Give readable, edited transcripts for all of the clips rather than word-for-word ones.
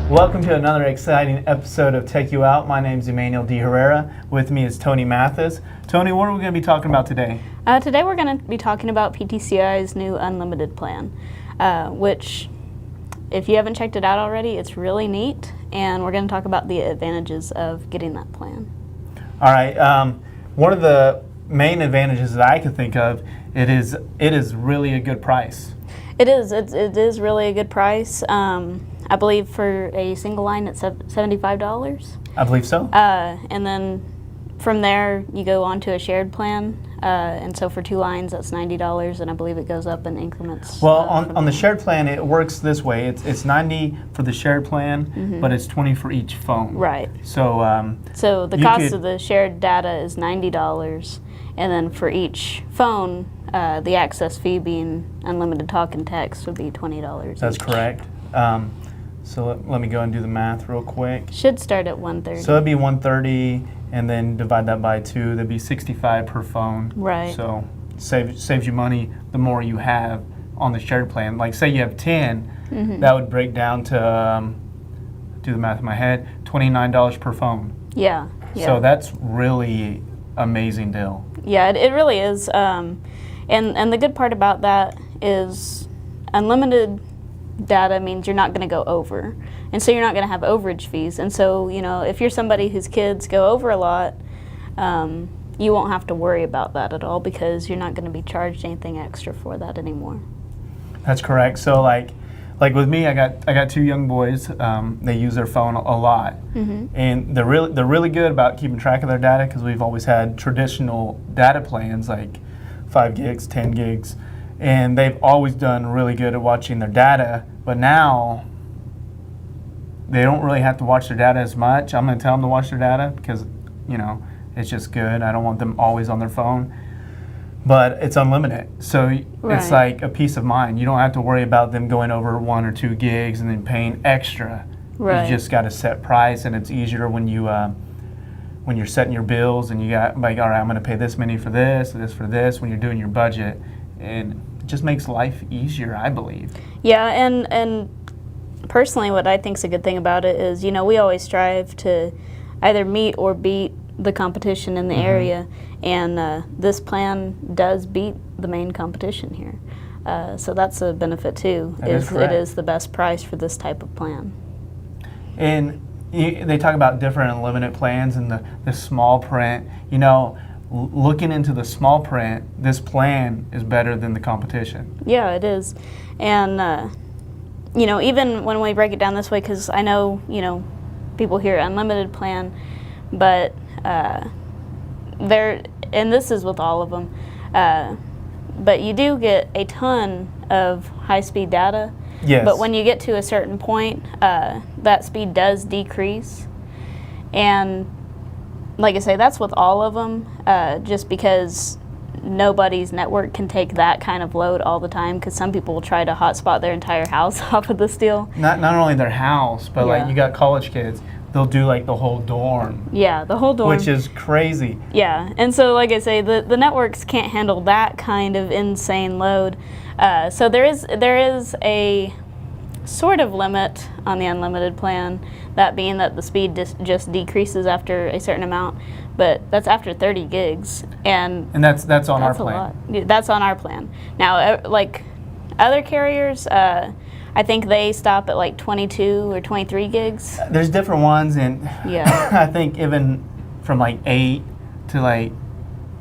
Welcome to another exciting episode of TechUOut. My name is Emmanuel D. Herrera. With me is Tony Mathis. Tony, what are we going to be talking about today? Today we're going to be talking about PTCI's new unlimited plan, which, if you haven't checked it out already, it's really neat, and we're going to talk about the advantages of getting that plan. All right. One of the main advantages that I can think of, it is really a good price. It is really a good price. I believe for a single line it's $75. I believe so. And then from there you go on to a shared plan, and so for 2 lines that's $90, and I believe it goes up in increments. Well, on the shared plan it works this way. It's $90 for the shared plan, but it's $20 for each phone. Right. So so the cost of the shared data is $90, and then for each phone, the access fee being unlimited talk and text would be $20. That's each. correct. So let me go and do the math real quick. Should start at $130. So it'd be $130, and then divide that by 2. That'd be $65 per phone. Right. So saves you money the more you have on the shared plan. Like say you have 10, that would break down to do the math in my head, $29 per phone. Yeah. So that's really amazing deal. Yeah, it really is. And the good part about that is unlimited data means you're not going to go over, and so you're not going to have overage fees. And so, you know, if you're somebody whose kids go over a lot, you won't have to worry about that at all, because you're not going to be charged anything extra for that anymore. That's correct. So like with me, I got 2 young boys. They use their phone a lot, and they're really good about keeping track of their data, because we've always had traditional data plans like 5 gigs, 10 gigs. And they've always done really good at watching their data, but now they don't really have to watch their data as much. I'm going to tell them to watch their data because, you know, it's just good. I don't want them always on their phone. But it's unlimited, so it's like a peace of mind. You don't have to worry about them going over 1 or 2 gigs and then paying extra. Right. You just got a set price, and it's easier when you when you're setting your bills and you got like, all right, I'm going to pay this many for this for this when you're doing your budget. And it just makes life easier, I believe. Yeah, and personally what I think is a good thing about it is, you know, we always strive to either meet or beat the competition in the area, and this plan does beat the main competition here. So that's a benefit too, it is the best price for this type of plan. And they talk about different unlimited plans and the small print. You know, looking into the small print, this plan is better than the competition. Yeah, it is. And, you know, even when we break it down this way, because I know, you know, people hear unlimited plan, but and this is with all of them, but you do get a ton of high-speed data. Yes. But when you get to a certain point, that speed does decrease. And like I say, that's with all of them, just because nobody's network can take that kind of load all the time, because some people will try to hotspot their entire house off of this deal. Not only their house, but like you got college kids, they'll do like the whole dorm. Yeah, the whole dorm. Which is crazy. Yeah, and so like I say, the networks can't handle that kind of insane load. So there is a sort of limit on the unlimited plan, that being that the speed just decreases after a certain amount, but that's after 30 gigs, and that's on our plan. That's on our plan. Now, like other carriers, I think they stop at like 22 or 23 gigs. There's different ones, and yeah, I think even from like 8 to like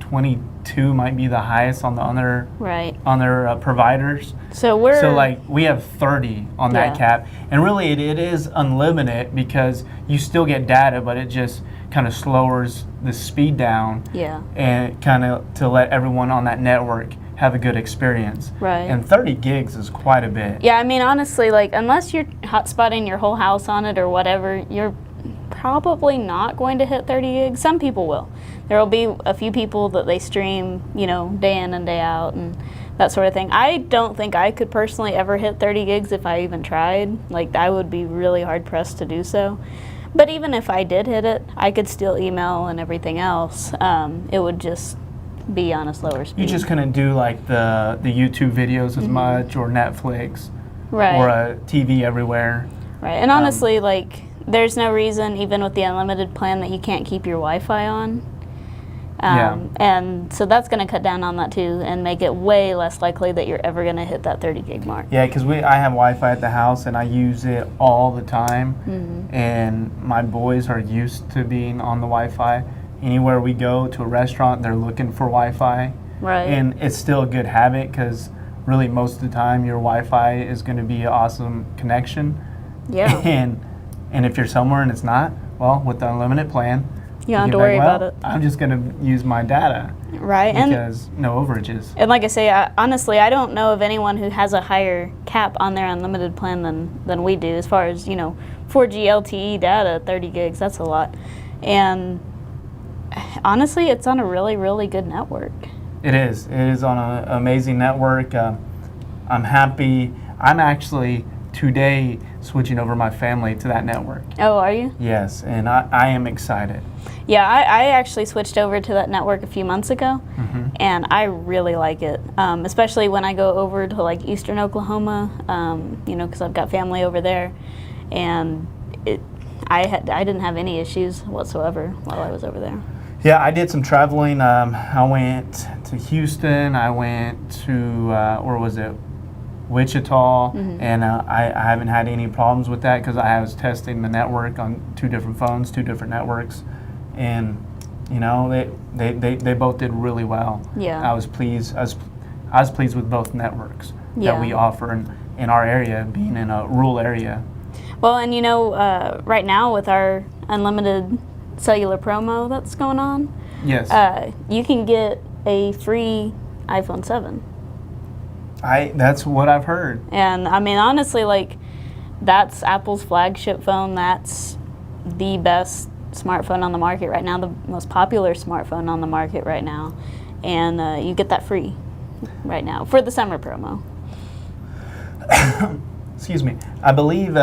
22 might be the highest on the other providers. So like we have 30 on that cap, and really it is unlimited, because you still get data, but it just kind of slowers the speed down. Yeah. And kind of to let everyone on that network have a good experience. Right. And 30 gigs is quite a bit. Yeah, I mean, honestly, like unless you're hotspotting your whole house on it or whatever, you're probably not going to hit 30 gigs. Some people will. There will be a few people that they stream, you know, day in and day out and that sort of thing. I don't think I could personally ever hit 30 gigs if I even tried. Like, I would be really hard pressed to do so. But even if I did hit it, I could still email and everything else. It would just be on a slower speed. You just couldn't do like the YouTube videos as much, or Netflix, right, or a TV everywhere. Right, and honestly, like, there's no reason, even with the unlimited plan, that you can't keep your Wi-Fi on. And so that's going to cut down on that too, and make it way less likely that you're ever going to hit that 30 gig mark. Yeah, because I have Wi-Fi at the house, and I use it all the time. And my boys are used to being on the Wi-Fi. Anywhere we go to a restaurant, they're looking for Wi-Fi. Right. And it's still a good habit because really most of the time your Wi-Fi is going to be an awesome connection. Yeah. And if you're somewhere and it's not, well, with the unlimited plan, you don't have to worry about it. I'm just going to use my data. Right. Because no overages. And like I say, honestly, I don't know of anyone who has a higher cap on their unlimited plan than we do. As far as, 4G LTE data, 30 gigs, that's a lot. And honestly, it's on a really, really good network. It is. It is on an amazing network. I'm happy. I'm actually today switching over my family to that network. Oh, are you? Yes, and I am excited. Yeah, I actually switched over to that network a few months ago, and I really like it, especially when I go over to like eastern Oklahoma, because I've got family over there, and I didn't have any issues whatsoever while I was over there. Yeah, I did some traveling. I went to Houston. I went to, where was it? Wichita, and I haven't had any problems with that because I was testing the network on 2 different phones, 2 different networks, and they both did really well. Yeah, I was pleased. I was pleased with both networks that we offer in our area, being in a rural area. Well, and right now with our unlimited cellular promo that's going on, yes, you can get a free iPhone 7. That's what I've heard. And I mean, honestly, like, that's Apple's flagship phone. That's the best smartphone on the market right now, the most popular smartphone on the market right now. And you get that free right now for the summer promo. Excuse me. I believe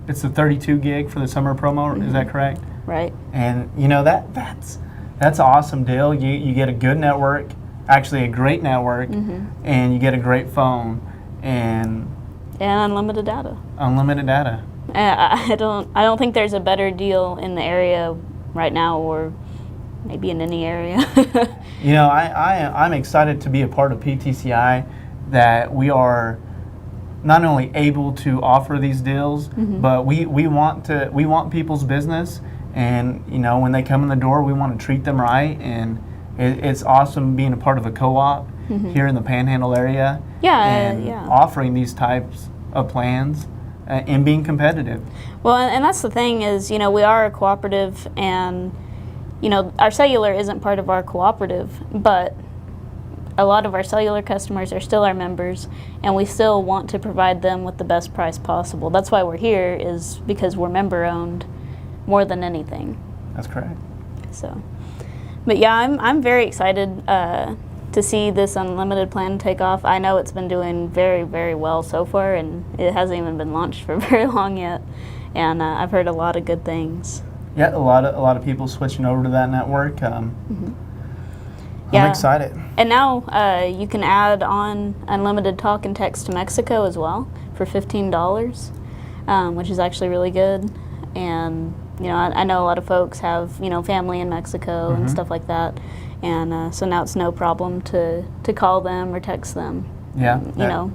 it's the 32 gig for the summer promo. Is that correct? Right. And that's an awesome deal. You get a good network. Actually a great network, and you get a great phone and unlimited data. Unlimited data. I don't think there's a better deal in the area right now, or maybe in any area. I'm excited to be a part of PTCI, that we are not only able to offer these deals, but we want people's business, and when they come in the door, we want to treat them right. And it's awesome being a part of a co-op here in the Panhandle area, and offering these types of plans and being competitive. Well, and that's the thing is, we are a cooperative, and our cellular isn't part of our cooperative, but a lot of our cellular customers are still our members, and we still want to provide them with the best price possible. That's why we're here, is because we're member owned more than anything. That's correct. So. But yeah, I'm very excited to see this unlimited plan take off. I know it's been doing very, very well so far, and it hasn't even been launched for very long yet. And I've heard a lot of good things. Yeah, a lot of people switching over to that network. I'm excited. And now you can add on unlimited talk and text to Mexico as well for $15, which is actually really good. And I know a lot of folks have, family in Mexico and stuff like that. And so now it's no problem to call them or text them. Yeah.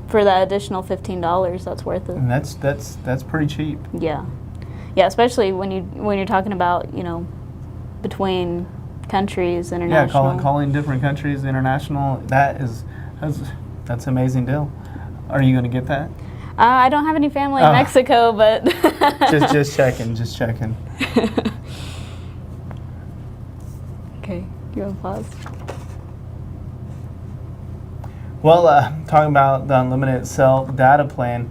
For that additional $15, that's worth it. And that's pretty cheap. Yeah. Yeah, especially when you're talking about, between countries, international. Yeah, calling different countries international, that's an amazing deal. Are you going to get that? I don't have any family in Mexico, but just checking. Okay, you want to pause? Well, talking about the unlimited cell data plan,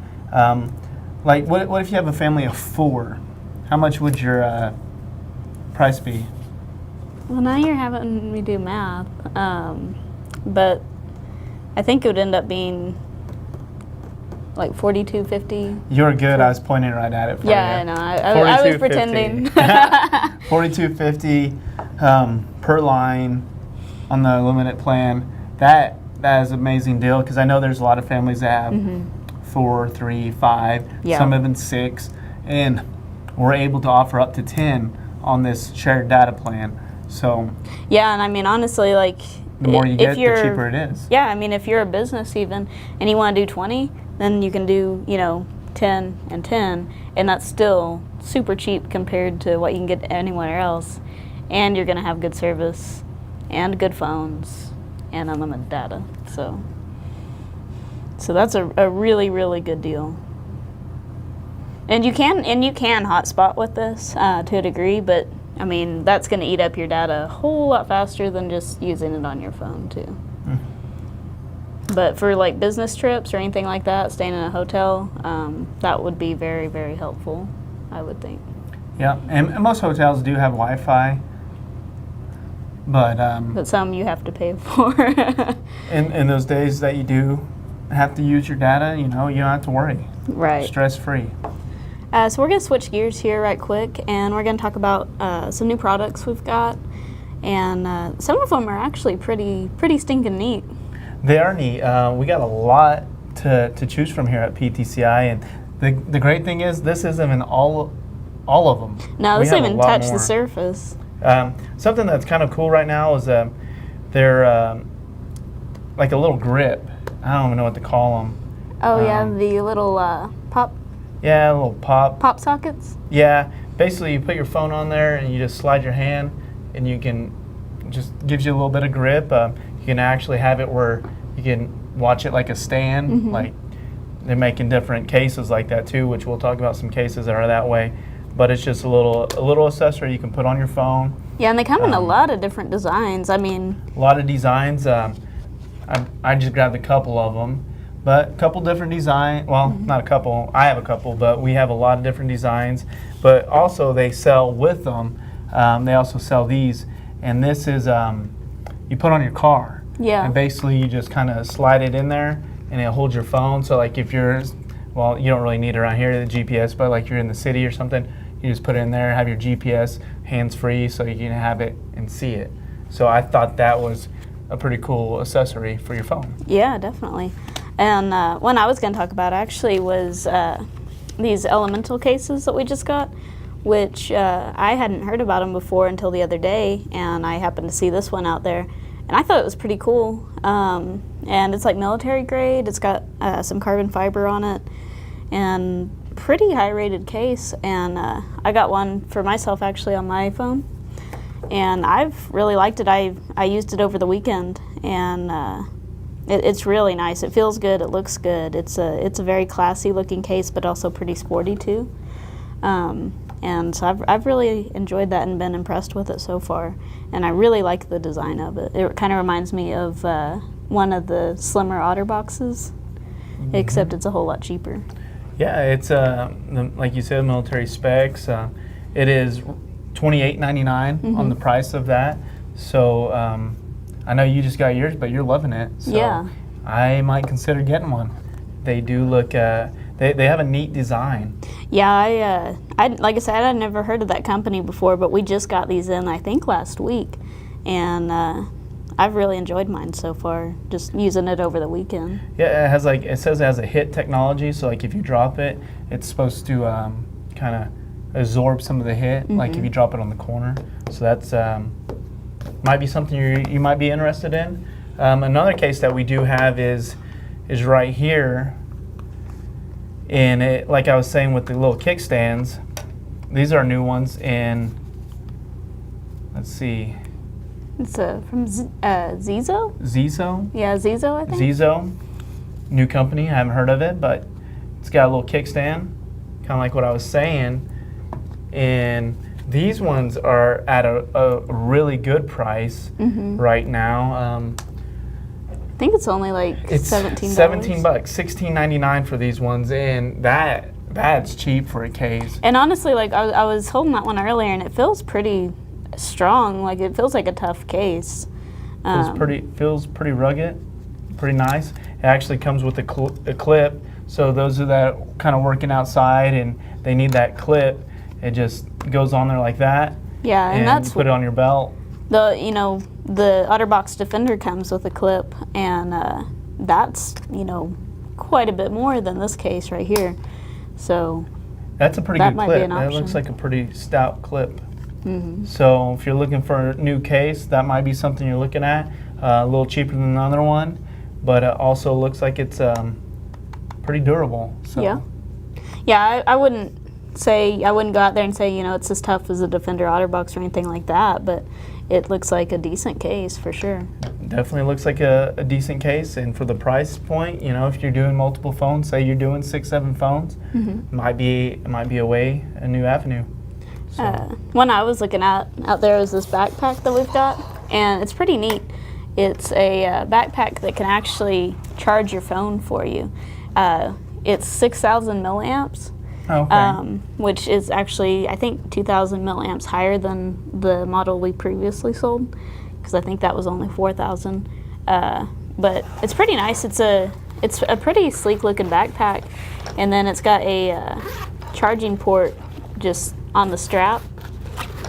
what if you have a family of 4? How much would your price be? Well, now you're having me do math, but I think it would end up being like $42.50. You're good. I was pointing right at it for you. Yeah, I know. I was pretending. $42.50 per line on the unlimited plan. That is an amazing deal, because I know there's a lot of families that have 4, 3, 5. Some have been 6, and we're able to offer up to 10 on this shared data plan. So yeah, and I mean, honestly, like, the more you get, the you're, cheaper it is. Yeah, I mean, if you're a business even, and you want to do 20, then you can do, 10 and 10, and that's still super cheap compared to what you can get anywhere else. And you're going to have good service, and good phones, and unlimited data. So that's a really, really good deal. And you can hotspot with this to a degree, but I mean, that's going to eat up your data a whole lot faster than just using it on your phone too. But for like business trips or anything like that, staying in a hotel, that would be very, very helpful, I would think. Yeah, and most hotels do have Wi-Fi, but some you have to pay for. in those days that you do have to use your data, you don't have to worry. Right. Stress-free. So we're going to switch gears here right quick, and we're going to talk about some new products we've got, and some of them are actually pretty stinking neat. They are neat. We got a lot to choose from here at PTCI, and the great thing is this isn't even all of them. No, this doesn't even touch more. the surface. Something that's kind of cool right now is they're like a little grip. I don't even know what to call them. Oh yeah, the little pop. Yeah, a little pop sockets. Yeah, basically you put your phone on there and you just slide your hand, and you can just gives you a little bit of grip. You can actually have it where you can watch it like a stand. Mm-hmm. Like they're making different cases like that too, which we'll talk about some cases that are that way. But it's just a little accessory you can put on your phone. Yeah, and they come in a lot of different designs. I mean, a lot of designs. I just grabbed a couple of them, but a couple different designs. Well, not a couple. I have a couple, but we have a lot of different designs. But also they sell with them. They also sell these, and this is you put on your car. Yeah. And basically you just kind of slide it in there, and it holds your phone. So like if you're, well, you don't really need it around here, the GPS, but like you're in the city or something, you just put it in there, have your GPS hands-free so you can have it and see it. So I thought that was a pretty cool accessory for your phone. Yeah, definitely. And one I was going to talk about actually was these elemental cases that we just got, which I hadn't heard about them before until the other day, and I happened to see this one out there, and I thought it was pretty cool. And it's like military grade. It's got some carbon fiber on it, and pretty high rated case. And I got one for myself actually on my iPhone, and I've really liked it. I used it over the weekend, and it's really nice. It feels good. It looks good. It's a very classy looking case, but also pretty sporty too. And so I've really enjoyed that and been impressed with it so far. And I really like the design of it. It kind of reminds me of one of the slimmer Otter boxes, except it's a whole lot cheaper. Yeah, it's like you said, military specs. It is $28.99 on the price of that. So I know you just got yours, but you're loving it. So yeah. I might consider getting one. They do look. They have a neat design. Yeah, I like I said, I'd never heard of that company before, but we just got these in I think last week, and I've really enjoyed mine so far. Just using it over the weekend. Yeah, it says it has a hit technology, so like if you drop it, it's supposed to kind of absorb some of the hit, like if you drop it on the corner. So that's might be something you might be interested in. Another case that we do have is right here. And it, like I was saying with the little kickstands, these are new ones. And let's see. It's from Zizo? Zizo? Yeah, Zizo, I think. Zizo, new company. I haven't heard of it, but it's got a little kickstand, kind of like what I was saying. And these ones are at a really good price right now. I think it's only like it's $17. $17, $16.99 for these ones, and that's cheap for a case. And honestly, like I was holding that one earlier, and it feels pretty strong. Like it feels like a tough case. Feels pretty rugged, pretty nice. It actually comes with a clip, so those of that kind of working outside and they need that clip, it just goes on there like that. Yeah, and that's you put it on your belt. The OtterBox Defender comes with a clip, and that's quite a bit more than this case right here. So That's a pretty That good might be clip. an That looks option. like a pretty stout clip. So if you're looking for a new case, that might be something you're looking at. A little cheaper than another one, but it also looks like it's pretty durable. So. Yeah. Yeah, I wouldn't go out there and say, it's as tough as a Defender OtterBox or anything like that, but it looks like a decent case for sure. Definitely looks like a decent case, and for the price point, if you're doing multiple phones, say you're doing 6-7 phones, might be a new avenue. So. One I was looking at out there is this backpack that we've got, and it's pretty neat. It's a backpack that can actually charge your phone for you. It's 6,000 milliamps, which is actually, I think, 2,000 milliamps higher than the model we previously sold, because I think that was only 4,000. But it's pretty nice. It's a pretty sleek-looking backpack, and then it's got a charging port just on the strap,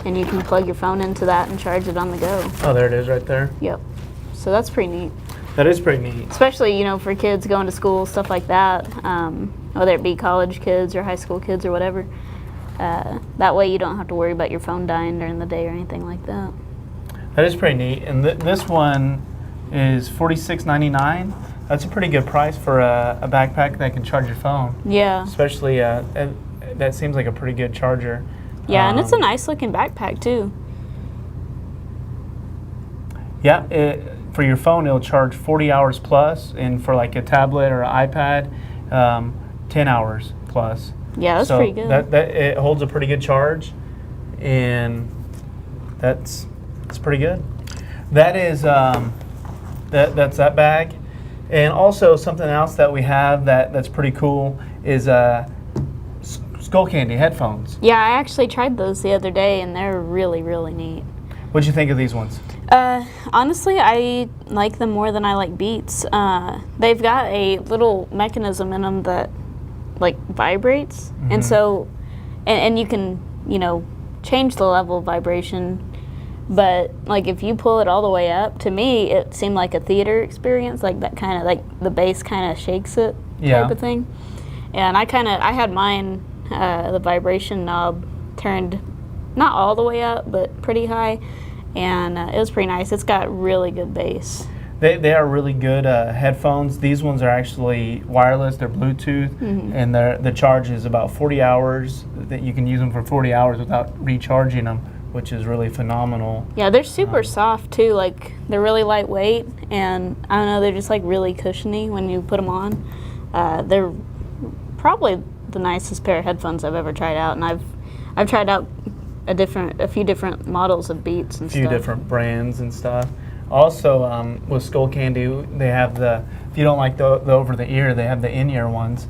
and you can plug your phone into that and charge it on the go. Oh, there it is right there. Yep. So that's pretty neat. That is pretty neat. Especially, for kids going to school, stuff like that, whether it be college kids or high school kids or whatever. That way you don't have to worry about your phone dying during the day or anything like that. That is pretty neat. And this one is $46.99. That's a pretty good price for a backpack that can charge your phone. Yeah. Especially, that seems like a pretty good charger. Yeah, and it's a nice looking backpack too. Yeah, for your phone, it'll charge 40 hours plus, and for like a tablet or an iPad, 10 hours plus. Yeah, that's pretty good. That it holds a pretty good charge, and it's pretty good. That is that's that bag, and also something else that we have that's pretty cool is Skull Candy headphones. Yeah, I actually tried those the other day, and they're really, really neat. What'd you think of these ones? Honestly, I like them more than I like Beats. They've got a little mechanism in them that vibrates, and so, and you can, change the level of vibration, but if you pull it all the way up, to me, it seemed like a theater experience, that kind of, the bass kind of shakes it type of thing. And I had mine, the vibration knob turned not all the way up, but pretty high, and it was pretty nice. It's got really good bass. They are really good headphones. These ones are actually wireless. They're Bluetooth, and the charge is about 40 hours. That you can use them for 40 hours without recharging them, which is really phenomenal. Yeah, they're super soft too. They're really lightweight, and I don't know, they're just really cushiony when you put them on. They're probably the nicest pair of headphones I've ever tried out, and I've tried out a few different models of Beats and stuff. A few different brands and stuff. Also, with Skull Candy, they have if you don't like the over the ear, they have the in-ear ones,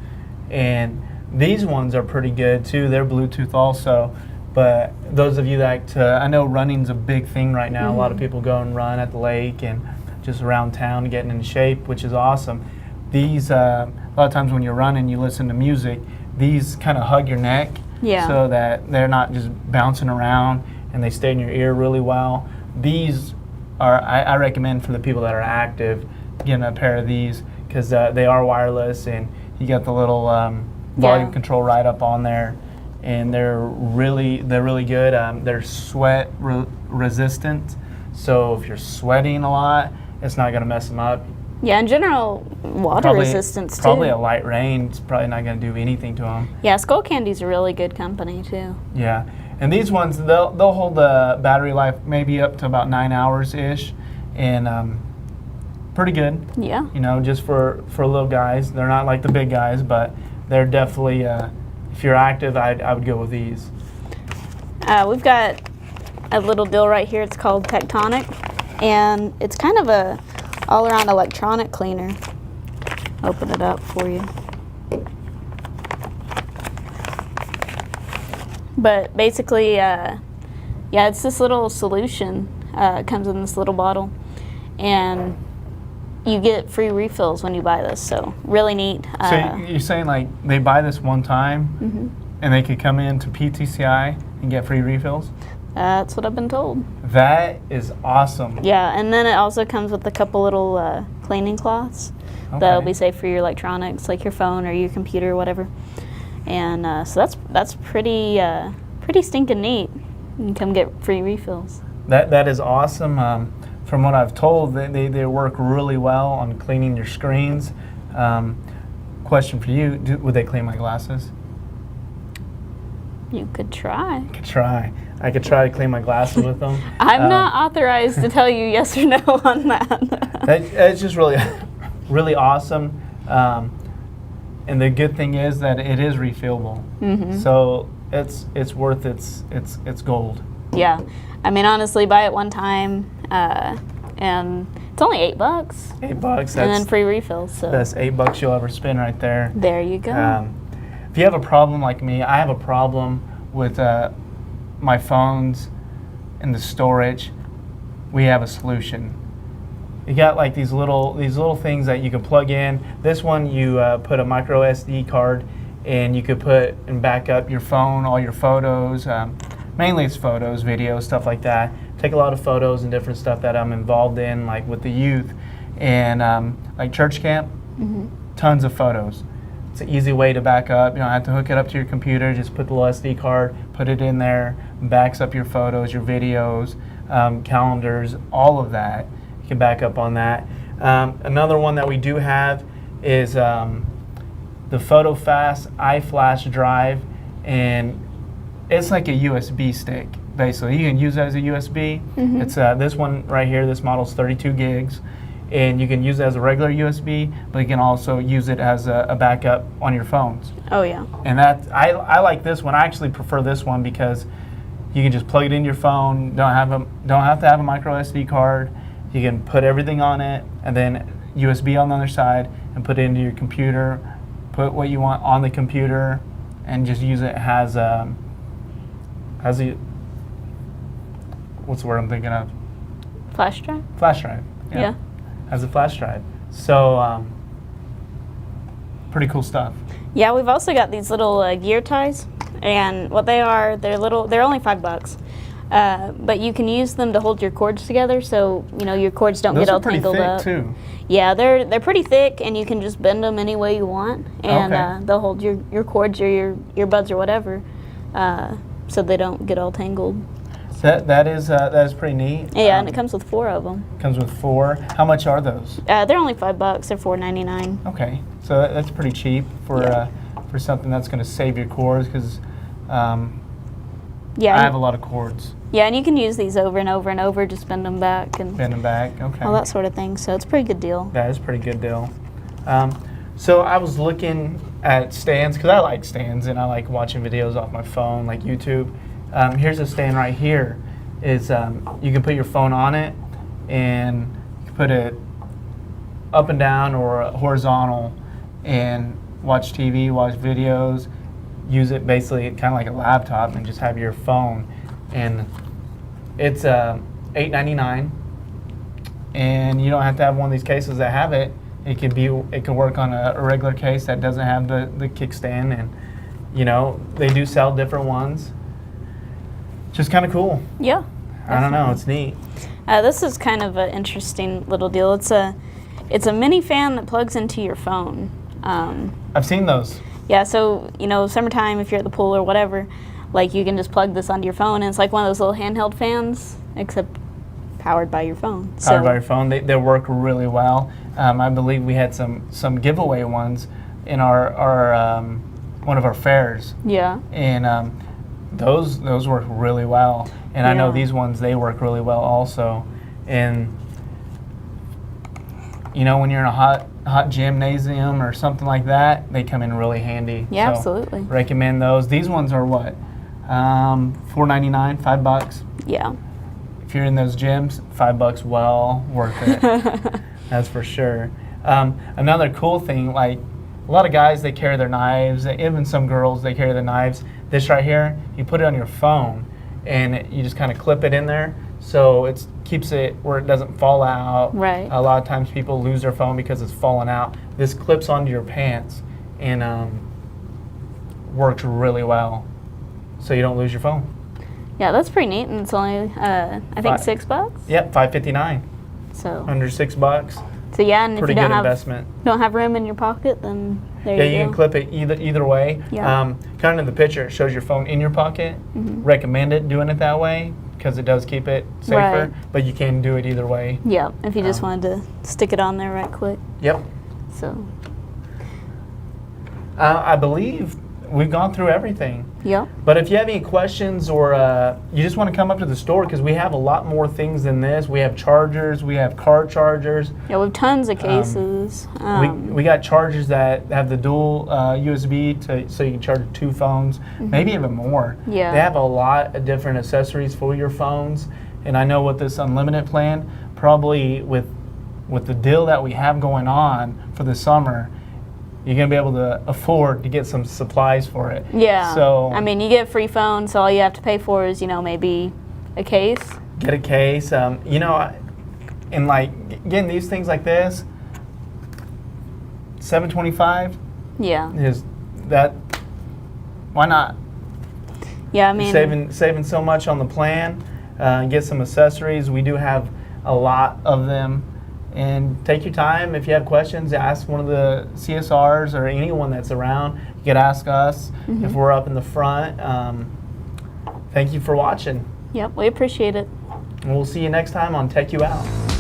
and these ones are pretty good too. They're Bluetooth also, but those of you that I know running's a big thing right now. A lot of people go and run at the lake and just around town getting in shape, which is awesome. These a lot of times when you're running, you listen to music. These kind of hug your neck, so that they're not just bouncing around, and they stay in your ear really well. These I recommend for the people that are active, getting a pair of these, because they are wireless, and you got the little volume control right up on there, and they're really good. They're sweat resistant, so if you're sweating a lot, it's not going to mess them up. Yeah, in general, water resistance too. Probably a light rain is probably not going to do anything to them. Yeah, Skull Candy's a really good company too. Yeah. And these ones, they'll hold the battery life maybe up to about 9 hours-ish, and pretty good. Yeah. Just for little guys. They're not like the big guys, but they're definitely, if you're active, I would go with these. We've got a little deal right here. It's called Tectonic, and it's kind of a all-around electronic cleaner. Open it up for you. But basically, it's this little solution. It comes in this little bottle, and you get free refills when you buy this. So really neat. So you're saying they buy this one time, and they could come in to PTCI and get free refills? That's what I've been told. That is awesome. Yeah, and then it also comes with a couple little cleaning cloths that'll be safe for your electronics, like your phone or your computer or whatever. And so that's pretty stinking neat. You can come get free refills. That is awesome. From what I've told, they work really well on cleaning your screens. Question for you, would they clean my glasses? You could try. I could try to clean my glasses with them. I'm not authorized to tell you yes or no on that. It's just really, really awesome. And the good thing is that it is refillable. Mm-hmm. So it's worth its gold. Yeah, I mean honestly, buy it one time, and it's only $8. $8. And then free refills. So that's $8 you'll ever spend right there. there you go. If you have a problem like me, I have a problem with my phones and the storage. We have a solution. You got like these little things that you can plug in. This one you put a micro SD card, and you could put and back up your phone, all your photos. Mainly it's photos, videos, stuff like that. Take a lot of photos and different stuff that I'm involved in, like with the youth and like church camp. Mm-hmm. Tons of photos. It's an easy way to back up. You don't have to hook it up to your computer. Just put the little SD card, put it in there, backs up your photos, your videos, calendars, all of that. You can back up on that. Another one that we do have is the PhotoFast iFlash drive, and it's like a USB stick, basically. You can use it as a USB. Mm-hmm. It's this one right here. This model's 32 gigs. And you can use it as a regular USB, but you can also use it as a backup on your phones. Oh yeah. And I like this one. I actually prefer this one because you can just plug it in your phone. Don't have to have a micro SD card. You can put everything on it, and then USB on the other side, and put it into your computer. Put what you want on the computer, and just use it as a what's the word I'm thinking of? Flash drive. Flash drive. Yeah. As a flash drive. So, pretty cool stuff. Yeah, we've also got these little gear ties, and what they are, they're only $5. But you can use them to hold your cords together, so your cords don't get all tangled up. Those are pretty thick too. Yeah, they're pretty thick, and you can just bend them any way you want, and Okay. they'll hold your cords or your earbuds or whatever, so they don't get all tangled. That is pretty neat. Yeah, and it comes with 4 of them. Comes with 4. How much are those? They're only $5. They're $4.99. Okay, so that's pretty cheap for something that's going to save your cords, because Yeah. I have a lot of cords. Yeah, and you can use these over and over and over, just bend them back and Bend them back. Okay. all that sort of thing. So it's a pretty good deal. That is a pretty good deal. So I was looking at stands, because I like stands and I like watching videos off my phone, like YouTube. Here's a stand right here. Is you can put your phone on it, and you can put it up and down or horizontal, and watch TV, watch videos, use it basically kind of like a laptop, and just have your phone. And it's $8.99, and you don't have to have one of these cases that have it. It can work on a regular case that doesn't have the kickstand, and they do sell different ones. Just kind of cool. Yeah. I don't know, it's neat. This is kind of an interesting little deal. It's a mini fan that plugs into your phone. I've seen those. Yeah, so summertime, if you're at the pool or whatever, like you can just plug this onto your phone, and it's like one of those little handheld fans, except powered by your phone. Powered by your phone. They work really well. I believe we had some giveaway ones in our one of our fairs. Yeah. And those work really well. And I know Yeah. these ones, they work really well also. And when you're in a hot gymnasium or something like that, they come in really handy. Yeah, So absolutely. recommend those. These ones are what? $4.99, $5. Yeah. If you're in those gyms, $5 well worth it. That's for sure. Another cool thing, like a lot of guys, they carry their knives. Even some girls, they carry their knives. This right here, you put it on your phone, and you just kind of clip it in there, so it keeps it where it doesn't fall out. Right. A lot of times people lose their phone because it's falling out. This clips onto your pants and works really well, so you don't lose your phone. Yeah, that's pretty neat, and it's only I think $6. Yep, $5.59. So Under $6. yeah, and Pretty if you good investment. don't have room in your pocket, then There Yeah, you you go. can clip it either way. Yeah. Kind of the picture, it shows your phone in your pocket. Recommend it doing it that way because it does keep it safer, Right. but you can do it either way. Yeah, if you just wanted to stick it on there right quick. Yep. So, I believe we've gone through everything. yep. But if you have any questions or you just want to come up to the store, because we have a lot more things than this. We have chargers, we have car chargers. Yeah, we have tons of cases. We got chargers that have the dual USB so you can charge 2 phones, maybe even more. Yeah. They have a lot of different accessories for your phones. And I know with this unlimited plan, probably with the deal that we have going on for the summer, you're going to be able to afford to get some supplies for it. Yeah. So I mean, you get free phones, so all you have to pay for is, maybe a case. get a case. And like, again, these things like this, $725 Yeah. is that. Why not? Yeah, I You're mean, saving so much on the plan. Get some accessories. We do have a lot of them. And take your time. If you have questions, ask one of the CSRs or anyone that's around. You could ask us if we're up in the front. Thank you for watching. yep, we appreciate it. And we'll see you next time on Tech You Out.